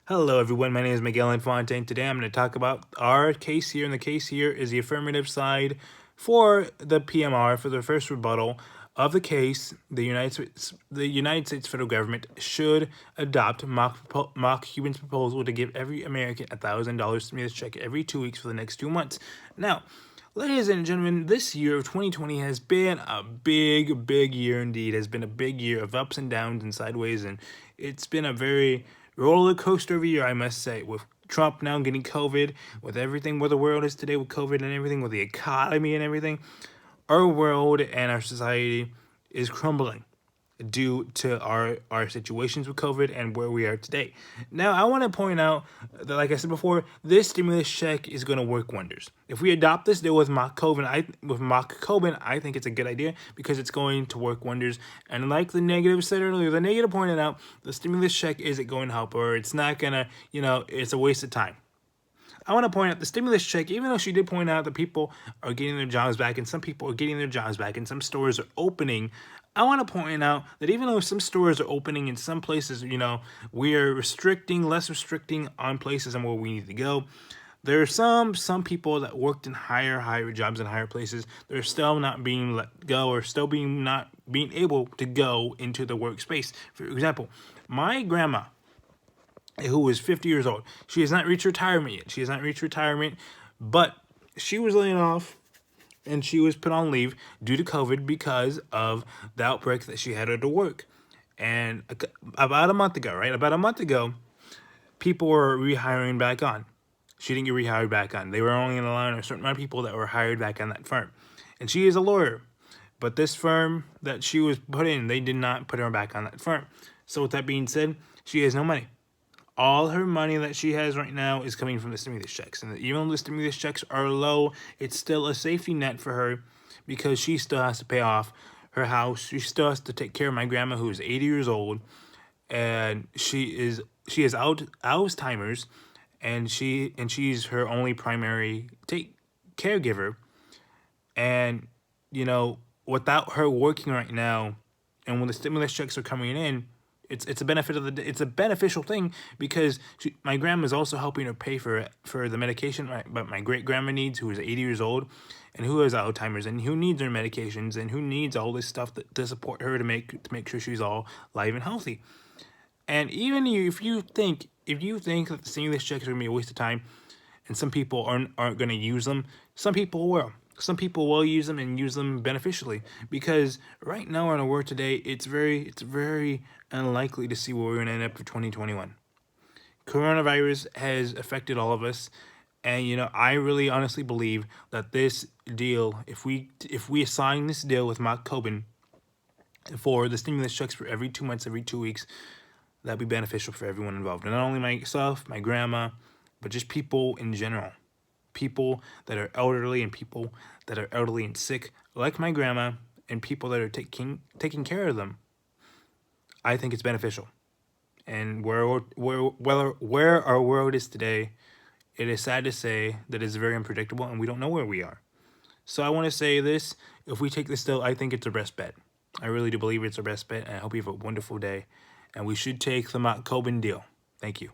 Hello everyone, my name is Miguel Infante. Today I'm going to talk about our case here, and the case here is the affirmative side for the PMR, for the first rebuttal of the case. The United States federal government should adopt mock Cuban's proposal to give every American $1,000 stimulus check every 2 weeks for the next 2 months. Now, ladies and gentlemen, this year of 2020 has been a big year indeed. It has been a big year of ups and downs and sideways, and it's been a very roller coaster of a year, I must say, with Trump now getting COVID, with everything where the world is today with COVID and everything, with the economy and everything. Our world and our society is crumbling due to our situations with COVID and where we are today. Now, I want to point out that, like I said before, this stimulus check is going to work wonders. If we adopt this deal with mock COVID, I think it's a good idea because it's going to work wonders. And like the negative said earlier, the negative pointed out, the stimulus check isn't going to help her. It's not going to, it's a waste of time. I want to point out the stimulus check, even though she did point out that people are getting their jobs back and some people are getting their jobs back and some stores are opening, I want to point out that even though some stores are opening in some places, we are less restricting on places and where we need to go. There are some people that worked in higher jobs in higher places. They're still not being let go or still not being able to go into the workspace. For example, my grandma, who is 50 years old. She has not reached retirement yet. But she was laid off and she was put on leave due to COVID because of the outbreak that she had at her work. And about a month ago, people were rehiring back on. She didn't get rehired back on. They were only allowing a certain amount of people that were hired back on that firm. And she is a lawyer. But this firm that she was put in, they did not put her back on that firm. So with that being said, she has no money. All her money that she has right now is coming from the stimulus checks. And even though the stimulus checks are low, it's still a safety net for her because she still has to pay off her house. She still has to take care of my grandma, who is 80 years old. And she has Alzheimer's, and she's her only primary caregiver. And, without her working right now, and when the stimulus checks are coming in, it's a beneficial thing because my grandma is also helping her pay for the medication but my great grandma needs, who is 80 years old and who has Alzheimer's and who needs her medications and who needs all this stuff to support her to make sure she's all live and healthy. And even if you think that the stimulus checks are gonna be a waste of time and some people aren't gonna use them, some people will. Some people will use them and use them beneficially because right now in our world today, it's very unlikely to see where we're going to end up for 2021. Coronavirus has affected all of us, and I really honestly believe that this deal, if we assign this deal with Mark Coben for the stimulus checks for every 2 months, every 2 weeks, that'd be beneficial for everyone involved, and not only myself, my grandma, but just people in general. People that are elderly and people that are elderly and sick, like my grandma, and people that are taking care of them. I think it's beneficial. And where our world is today, it is sad to say that it's very unpredictable and we don't know where we are. So I want to say this, if we take this deal, I think it's our best bet. I really do believe it's our best bet, and I hope you have a wonderful day. And we should take the Mount Coben deal. Thank you.